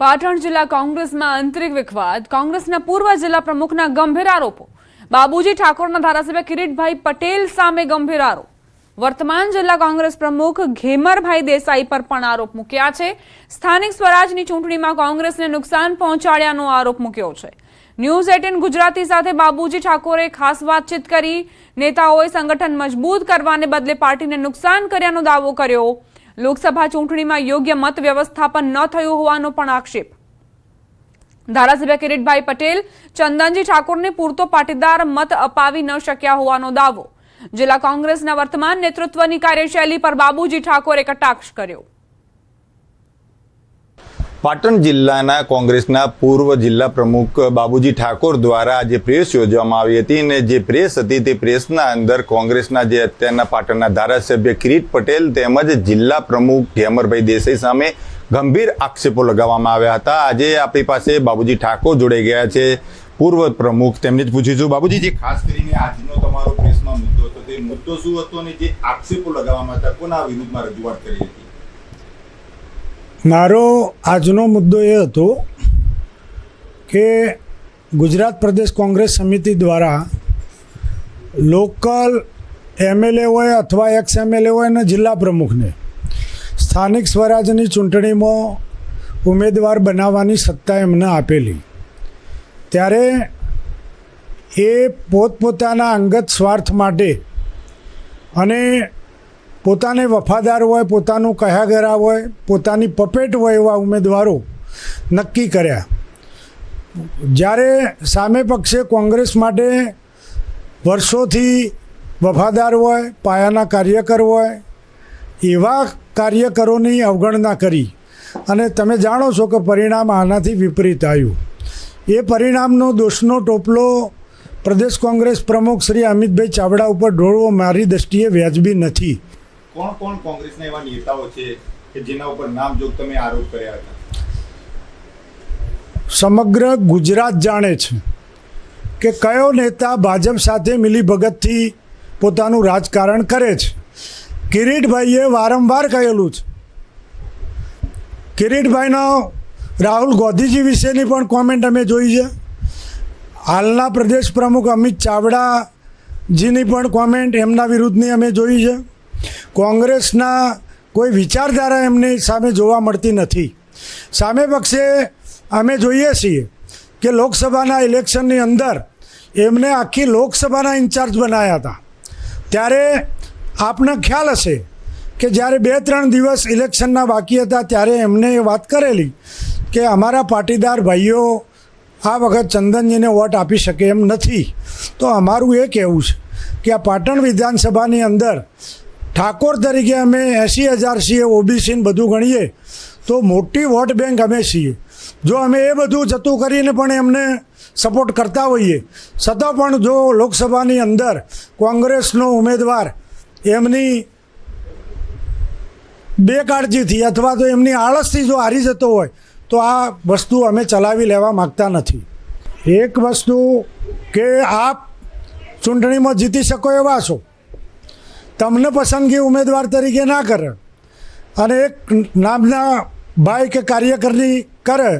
પાટણ જિલ્લા કોંગ્રેસમાં આંતરિક વિખવાદ, કોંગ્રેસના પૂર્વ જિલ્લા પ્રમુખના ગંભીર આરોપો, બાબુજી ઠાકોરના ધારાસભ્ય કિરીટભાઈ પટેલ સામે ગંભીર આરોપ, વર્તમાન જિલ્લા કોંગ્રેસ પ્રમુખ ઘેમરભાઈ દેસાઈ પર પણ આરોપ મૂક્યા છે. સ્થાનિક સ્વરાજની ચૂંટણીમાં કોંગ્રેસને નુકસાન પહોંચાડ્યાનો આરોપ મૂક્યો છે. ન્યૂઝ 18 ગુજરાતી સાથે બાબુજી ઠાકોરે ખાસ વાતચીત કરી. નેતાઓએ સંગઠન મજબૂત કરવાને બદલે પાર્ટીને નુકસાન કર્યાનો દાવો કર્યો. લોકસભા ચૂંટણીમાં યોગ્ય મત વ્યવસ્થાપન ન થયું હોવાનો પણ આક્ષેપ. ધારાસભ્ય કિરીટભાઈ પટેલ ચંદનજી ઠાકોરને પૂરતો પાટીદાર મત અપાવી ન શક્યા હોવાનો દાવો. જિલ્લા કોંગ્રેસના વર્તમાન નેતૃત્વની કાર્યશૈલી પર બાબુજી ઠાકોરે કટાક્ષ કર્યો. પાટણ જિલ્લાના કોંગ્રેસના પૂર્વ જિલ્લા પ્રમુખ બાબુજી ઠાકોર દ્વારા આજે પ્રેસ યોજવામાં આવી હતી અને જે પ્રેસ હતી તે પ્રેસના અંદર કોંગ્રેસના જે અત્યારના પાટણના ધારાસભ્ય કિરીટ પટેલ તેમજ જિલ્લા પ્રમુખ ઘેમરભાઈ દેસાઈ સામે ગંભીર આક્ષેપો લગાવવામાં આવ્યા હતા. આજે આપણી પાસે બાબુજી ઠાકોર જોડાઈ ગયા છે, પૂર્વ પ્રમુખ. તેમને જ પૂછીશું, બાબુજી, જે ખાસ કરીને આજનો તમારો પ્રેસમાં મુદ્દો હતો તે મુદ્દો શું હતો અને જે આક્ષેપો લગાવવામાં હતા કોના વિરુદ્ધમાં રજૂઆત કરી હતી? મારો આજનો મુદ્દો એ હતો કે ગુજરાત પ્રદેશ કોંગ્રેસ સમિતિ દ્વારા લોકલ એમએલએ હોય અથવા એક્સ એમએલએ હોય અને જિલ્લા પ્રમુખને સ્થાનિક સ્વરાજની ચૂંટણીમાં ઉમેદવાર બનાવવાની સત્તા એમને આપેલી. ત્યારે એ પોતપોતાના અંગત સ્વાર્થ માટે અને પોતાને વફાદાર હોય, પોતાનું કહાગરા હોય, પોતાની પપેટ હોય એવા ઉમેદવારો નક્કી કર્યા. જ્યારે સામે પક્ષે કોંગ્રેસ માટે વર્ષોથી વફાદાર હોય, પાયાના કાર્યકર હોય એવા કાર્યકરોની અવગણના કરી અને તમે જાણો છો કે પરિણામ આનાથી વિપરીત આવ્યું. એ પરિણામનો દોષનો ટોપલો પ્રદેશ કોંગ્રેસ પ્રમુખ શ્રી અમિતભાઈ ચાવડા ઉપર ઢોળવો મારી દૃષ્ટિએ વ્યાજબી નથી. કોણ કોણ કોંગ્રેસના એવા નેતાઓ છે કે જેના ઉપર નામજોગ તમે આરોપ કર્યા હતા? સમગ્ર ગુજરાત જાણે છે કે કયો નેતા ભાજપ સાથે મિલીભગતથી પોતાનું રાજકારણ કરે છે. કિરીટભાઈએ વારંવાર કહેલું છે. કિરીટભાઈનો રાહુલ ગાંધીજી વિશેની પણ કોમેન્ટ અમે જોઈ છે. હાલના પ્રદેશ પ્રમુખ અમિત ચાવડાજીની પણ કોમેન્ટ એમના વિરુદ્ધની અમે જોઈ છે. કોંગ્રેસના કોઈ વિચારધારા એમની સામે જોવા મળતી નથી. સામે પક્ષે અમે જોઈએ છીએ કે લોકસભાના ઇલેક્શનની અંદર એમને આખી લોકસભાના ઇન્ચાર્જ બનાવ્યા હતા. ત્યારે આપને ખ્યાલ હશે કે જ્યારે 2-3 દિવસ ઇલેક્શનના બાકી હતા ત્યારે એમને એ વાત કરેલી કે અમારા પાટીદાર ભાઈઓ આ વખત ચંદનજીને વોટ આપી શકે એમ નથી. તો અમારું એ કહેવું છે કે આ પાટણ વિધાનસભાની અંદર ઠાકોર તરીકે અમે 80,000 છીએ, ઓબીસીને બધું ગણીએ તો મોટી વોટ બેંક અમે છીએ. જો અમે એ બધું જતું કરીને પણ એમને સપોર્ટ કરતા હોઈએ છતાં પણ જો લોકસભાની અંદર કોંગ્રેસનો ઉમેદવાર એમની બેકાળજીથી અથવા તો એમની આળસથી જો હારી જતો હોય તો આ વસ્તુ અમે ચલાવી લેવા માગતા નથી. એક વસ્તુ કે આપ ચૂંટણીમાં જીતી શકો એવા છો, તમને પસંદગી ઉમેદવાર તરીકે ના કરે અને એક નામના ભાઈ કે કાર્યકરની કરે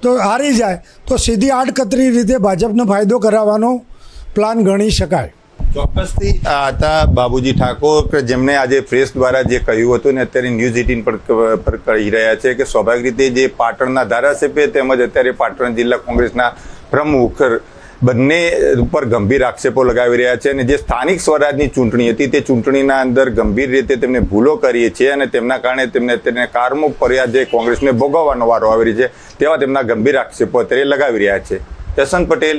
તો હારી જાય તો સીધી આડકતરી રીતે ભાજપને ફાયદો કરાવવાનો પ્લાન ગણી શકાય. ચોક્કસથી આ હતા બાબુજી ઠાકોર કે જેમણે આજે પ્રેસ દ્વારા જે કહ્યું હતું ને અત્યારે ન્યૂઝ 18 પર કહી રહ્યા છે કે સ્વાભાવિક રીતે જે પાટણના ધારાસભ્ય તેમજ અત્યારે પાટણ જિલ્લા કોંગ્રેસના પ્રમુખ બંને ઉપર ગંભીર આક્ષેપો લગાવી રહ્યા છે અને જે સ્થાનિક સ્વરાજની ચૂંટણી હતી તે ચૂંટણીના અંદર ગંભીર રીતે તેમને ભૂલો કરી છે અને તેમના કારણે તેમને અત્યારે કારમો ફરિયાદ જે કોંગ્રેસને ભોગવવાનો વારો આવી રહી છે તેવા તેમના ગંભીર આક્ષેપો અત્યારે લગાવી રહ્યા છે. જસન પટેલ.